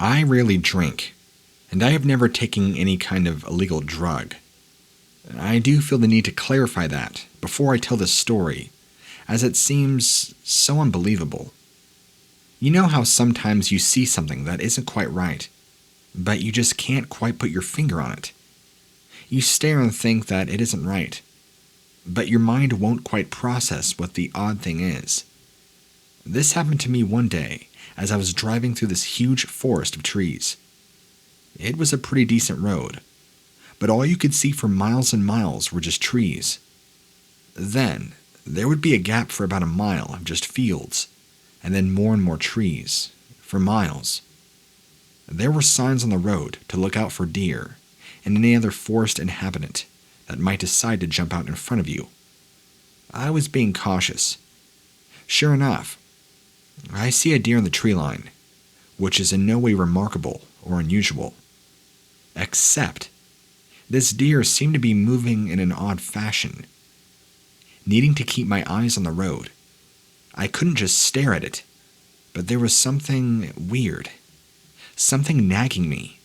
I rarely drink, and I have never taken any kind of illegal drug. I do feel the need to clarify that before I tell this story, as it seems so unbelievable. You know how sometimes you see something that isn't quite right, but you just can't quite put your finger on it. You stare and think that it isn't right, but your mind won't quite process what the odd thing is. This happened to me one day as I was driving through this huge forest of trees. It was a pretty decent road, but all you could see for miles and miles were just trees. Then, there would be a gap for about a mile of just fields, and then more and more trees, for miles. There were signs on the road to look out for deer and any other forest inhabitant that might decide to jump out in front of you. I was being cautious. Sure enough, I see a deer in the tree line, which is in no way remarkable or unusual. Except, this deer seemed to be moving in an odd fashion. Needing to keep my eyes on the road, I couldn't just stare at it, but there was something weird, something nagging me.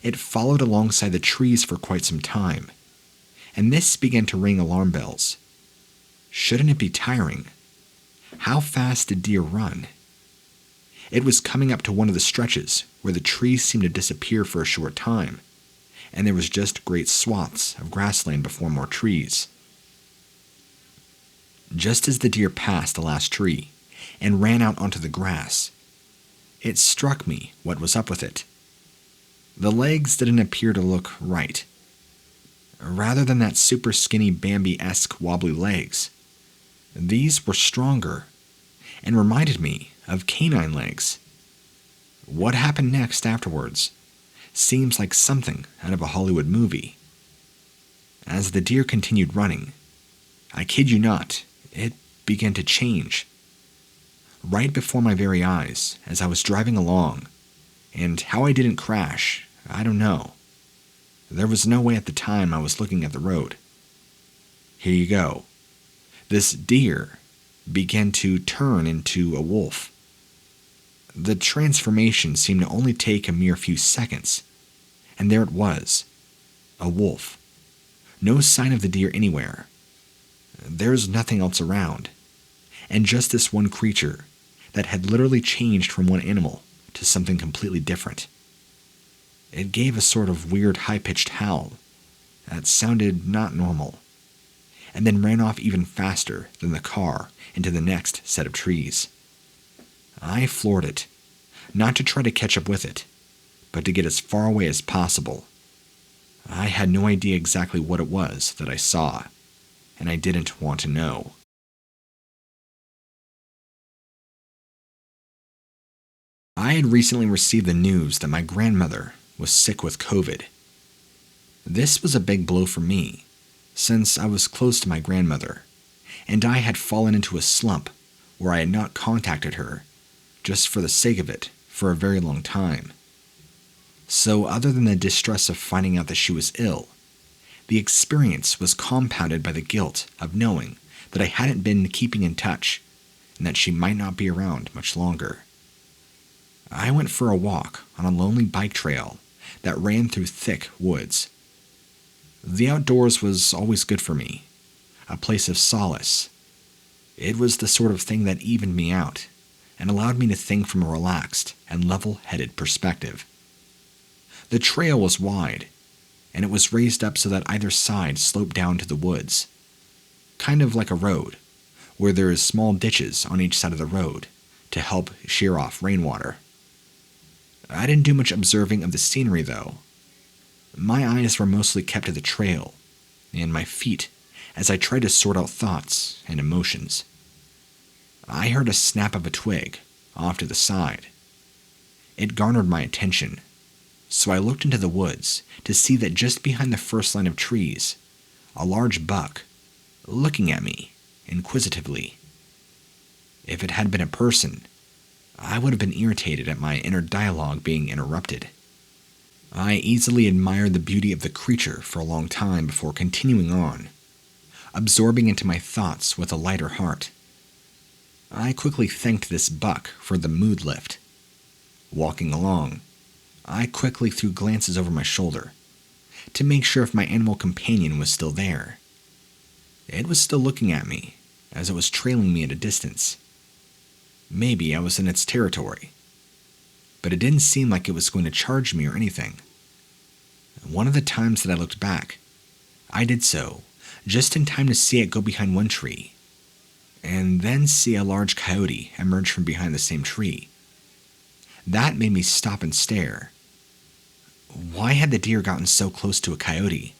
It followed alongside the trees for quite some time, and this began to ring alarm bells. Shouldn't it be tiring? How fast did deer run? It was coming up to one of the stretches where the trees seemed to disappear for a short time, and there was just great swaths of grassland before more trees. Just as the deer passed the last tree and ran out onto the grass, it struck me what was up with it. The legs didn't appear to look right. Rather than that super skinny Bambi-esque wobbly legs, these were stronger and reminded me of canine legs. What happened next afterwards seems like something out of a Hollywood movie. As the deer continued running, I kid you not, it began to change. Right before my very eyes as I was driving along, and how I didn't crash, I don't know. There was no way at the time I was looking at the road. Here you go. This deer began to turn into a wolf. The transformation seemed to only take a mere few seconds, and there it was, a wolf. No sign of the deer anywhere. There's nothing else around, and just this one creature that had literally changed from one animal to something completely different. It gave a sort of weird high-pitched howl that sounded not normal, and then ran off even faster than the car into the next set of trees. I floored it, not to try to catch up with it, but to get as far away as possible. I had no idea exactly what it was that I saw, and I didn't want to know. I had recently received the news that my grandmother was sick with COVID. This was a big blow for me, since I was close to my grandmother, and I had fallen into a slump where I had not contacted her, just for the sake of it, for a very long time. So other than the distress of finding out that she was ill, the experience was compounded by the guilt of knowing that I hadn't been keeping in touch, and that she might not be around much longer. I went for a walk on a lonely bike trail that ran through thick woods. The outdoors was always good for me, a place of solace. It was the sort of thing that evened me out and allowed me to think from a relaxed and level-headed perspective. The trail was wide, and it was raised up so that either side sloped down to the woods, kind of like a road, where there is small ditches on each side of the road to help shear off rainwater. I didn't do much observing of the scenery, though. My eyes were mostly kept to the trail, and my feet, as I tried to sort out thoughts and emotions. I heard a snap of a twig off to the side. It garnered my attention, so I looked into the woods to see that just behind the first line of trees, a large buck, looking at me inquisitively. If it had been a person, I would have been irritated at my inner dialogue being interrupted. I easily admired the beauty of the creature for a long time before continuing on, absorbing into my thoughts with a lighter heart. I quickly thanked this buck for the mood lift. Walking along, I quickly threw glances over my shoulder to make sure if my animal companion was still there. It was still looking at me, as it was trailing me at a distance. Maybe I was in its territory, but it didn't seem like it was going to charge me or anything. One of the times that I looked back, I did so just in time to see it go behind one tree, and then see a large coyote emerge from behind the same tree. That made me stop and stare. Why had the deer gotten so close to a coyote?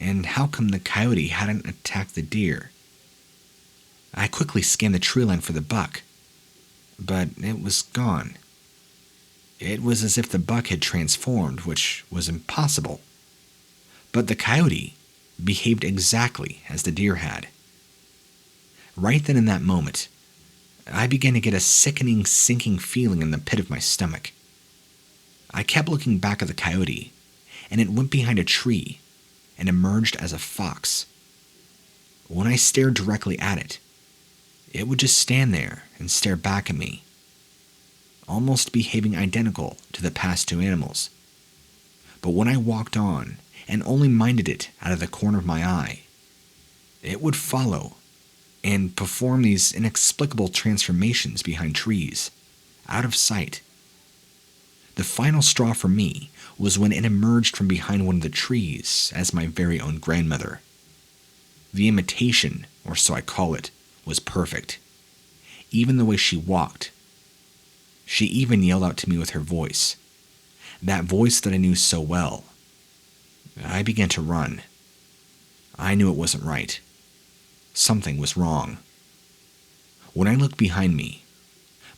And how come the coyote hadn't attacked the deer? I quickly scanned the tree line for the buck, but it was gone. It was as if the buck had transformed, which was impossible. But the coyote behaved exactly as the deer had. Right then in that moment, I began to get a sickening, sinking feeling in the pit of my stomach. I kept looking back at the coyote, and it went behind a tree and emerged as a fox. When I stared directly at it, it would just stand there and stare back at me, almost behaving identical to the past two animals. But when I walked on and only minded it out of the corner of my eye, it would follow and perform these inexplicable transformations behind trees, out of sight. The final straw for me was when it emerged from behind one of the trees as my very own grandmother. The imitation, or so I call it, was perfect. Even the way she walked. She even yelled out to me with her voice. That voice that I knew so well. I began to run. I knew it wasn't right. Something was wrong. When I looked behind me,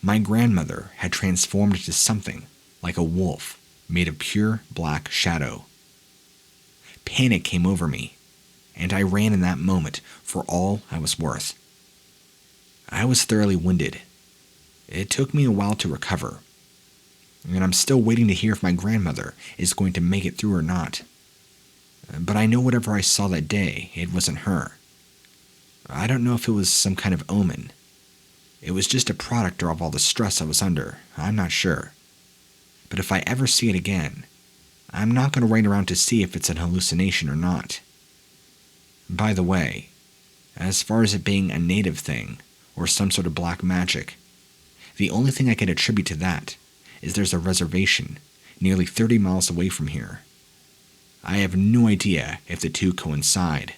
my grandmother had transformed into something like a wolf made of pure black shadow. Panic came over me, and I ran in that moment for all I was worth. I was thoroughly winded. It took me a while to recover, and I'm still waiting to hear if my grandmother is going to make it through or not. But I know whatever I saw that day, it wasn't her. I don't know if it was some kind of omen. It was just a product of all the stress I was under. I'm not sure. But if I ever see it again, I'm not going to wait around to see if it's an hallucination or not. By the way, as far as it being a native thing, or some sort of black magic, the only thing I can attribute to that is there's a reservation nearly 30 miles away from here. I have no idea if the two coincide.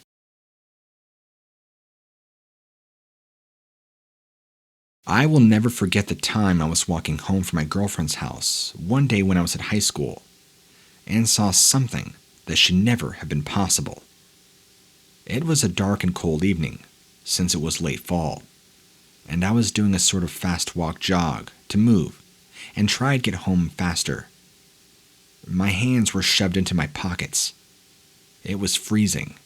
I will never forget the time I was walking home from my girlfriend's house one day when I was at high school and saw something that should never have been possible. It was a dark and cold evening, since it was late fall, and I was doing a sort of fast walk jog to move and try to get home faster. My hands were shoved into my pockets. It was freezing.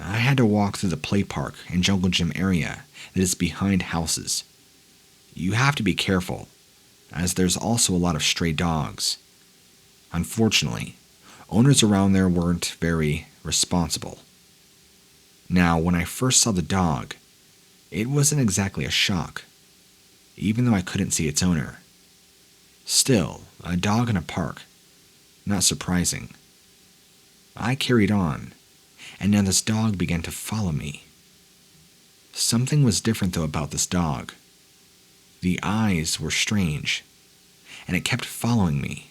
I had to walk through the play park and jungle gym area that is behind houses. You have to be careful, as there's also a lot of stray dogs. Unfortunately, owners around there weren't very responsible. Now, when I first saw the dog, it wasn't exactly a shock, even though I couldn't see its owner. Still, a dog in a park, not surprising. I carried on, and now this dog began to follow me. Something was different though about this dog. The eyes were strange, and it kept following me.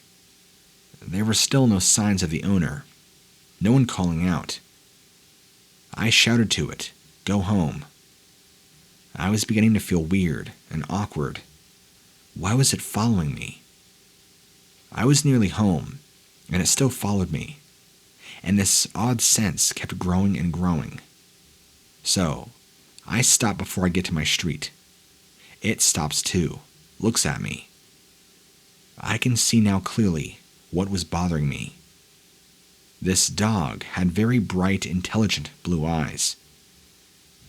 There were still no signs of the owner, no one calling out. I shouted to it, "Go home." I was beginning to feel weird and awkward. Why was it following me? I was nearly home, and it still followed me, and this odd sense kept growing and growing. So, I stop before I get to my street. It stops too, looks at me. I can see now clearly what was bothering me. This dog had very bright, intelligent blue eyes.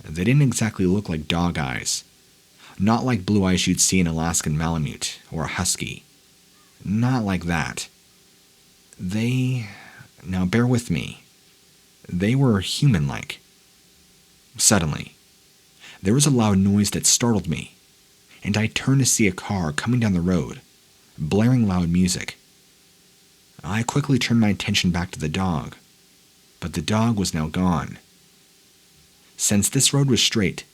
They didn't exactly look like dog eyes. Not like blue eyes you'd see in Alaskan Malamute or a husky. Not like that. Now bear with me. They were human-like. Suddenly, there was a loud noise that startled me, and I turned to see a car coming down the road, blaring loud music. I quickly turned my attention back to the dog, but the dog was now gone. Since this road was straight,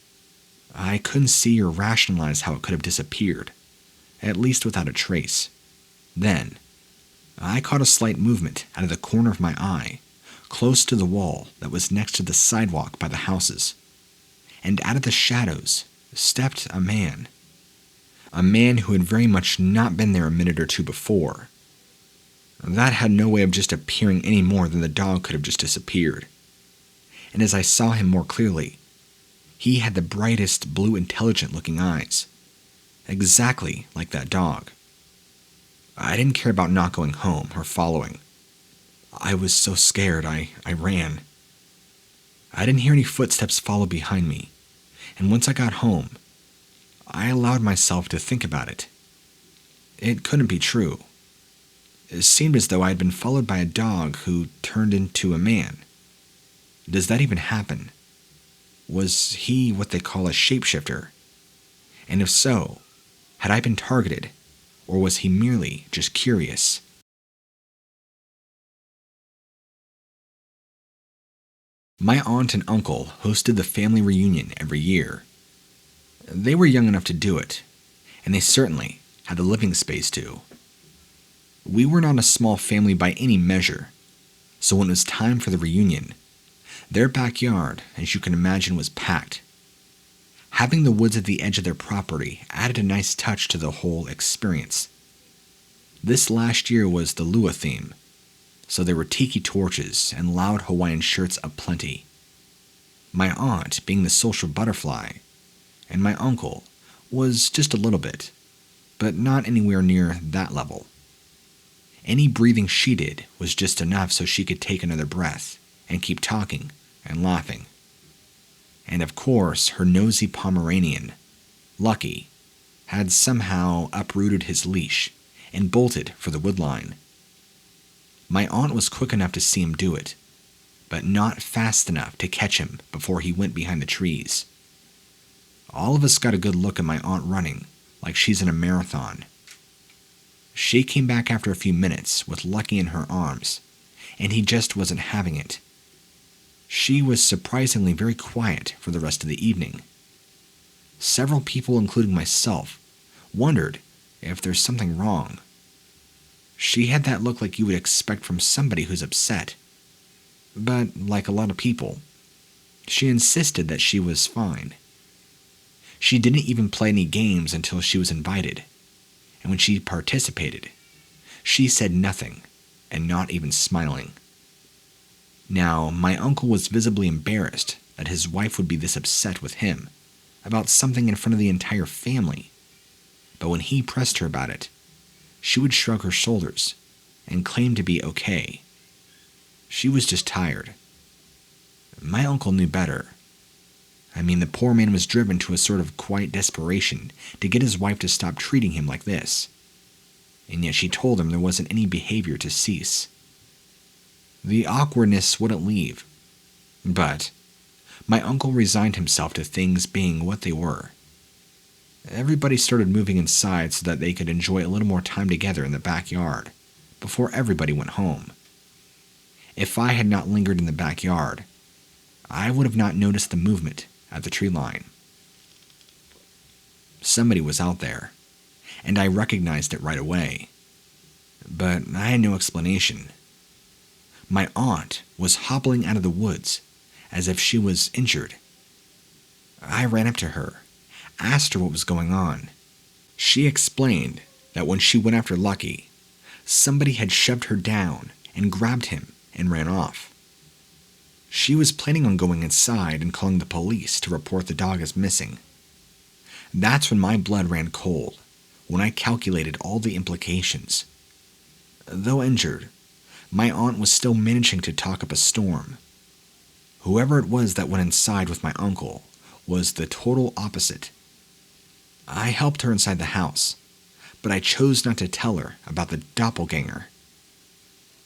I couldn't see or rationalize how it could have disappeared, at least without a trace. Then, I caught a slight movement out of the corner of my eye, close to the wall that was next to the sidewalk by the houses, and out of the shadows stepped a man. A man who had very much not been there a minute or two before. That had no way of just appearing any more than the dog could have just disappeared. And as I saw him more clearly, he had the brightest blue intelligent-looking eyes, exactly like that dog. I didn't care about not going home or following. I was so scared, I ran. I didn't hear any footsteps follow behind me, and once I got home, I allowed myself to think about it. It couldn't be true. It seemed as though I had been followed by a dog who turned into a man. Does that even happen? Was he what they call a shapeshifter? And if so, had I been targeted, or was he merely just curious? My aunt and uncle hosted the family reunion every year. They were young enough to do it, and they certainly had the living space to. We were not a small family by any measure, so when it was time for the reunion, their backyard, as you can imagine, was packed. Having the woods at the edge of their property added a nice touch to the whole experience. This last year was the Lua theme, so there were tiki torches and loud Hawaiian shirts aplenty. My aunt being the social butterfly, and my uncle was just a little bit, but not anywhere near that level. Any breathing she did was just enough so she could take another breath and keep talking and laughing. And of course, her nosy Pomeranian, Lucky, had somehow uprooted his leash and bolted for the woodline. My aunt was quick enough to see him do it, but not fast enough to catch him before he went behind the trees. All of us got a good look at my aunt running like she's in a marathon. She came back after a few minutes with Lucky in her arms, and he just wasn't having it. She was surprisingly very quiet for the rest of the evening. Several people, including myself, wondered if there's something wrong. She had that look like you would expect from somebody who's upset. But, like a lot of people, she insisted that she was fine. She didn't even play any games until she was invited, and when she participated, she said nothing, and not even smiling. Now, my uncle was visibly embarrassed that his wife would be this upset with him about something in front of the entire family, but when he pressed her about it, she would shrug her shoulders and claim to be okay. She was just tired. My uncle knew better. I mean, the poor man was driven to a sort of quiet desperation to get his wife to stop treating him like this, and yet she told him there wasn't any behavior to cease. The awkwardness wouldn't leave, but my uncle resigned himself to things being what they were. Everybody started moving inside so that they could enjoy a little more time together in the backyard before everybody went home. If I had not lingered in the backyard, I would have not noticed the movement at the tree line. Somebody was out there, and I recognized it right away. But I had no explanation. My aunt was hobbling out of the woods as if she was injured. I ran up to her, asked her what was going on. She explained that when she went after Lucky, somebody had shoved her down and grabbed him and ran off. She was planning on going inside and calling the police to report the dog as missing. That's when my blood ran cold, when I calculated all the implications. Though injured, my aunt was still managing to talk up a storm. Whoever it was that went inside with my uncle was the total opposite. I helped her inside the house, but I chose not to tell her about the doppelganger.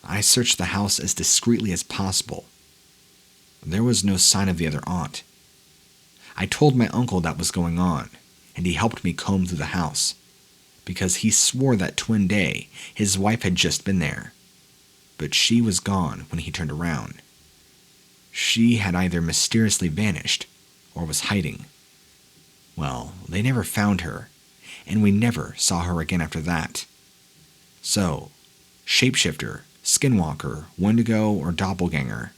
I searched the house as discreetly as possible. There was no sign of the other aunt. I told my uncle that was going on, and he helped me comb through the house, because he swore that twin day his wife had just been there, but she was gone when he turned around. She had either mysteriously vanished or was hiding. Well, they never found her, and we never saw her again after that. So, shapeshifter, skinwalker, wendigo, or doppelganger,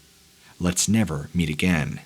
let's never meet again.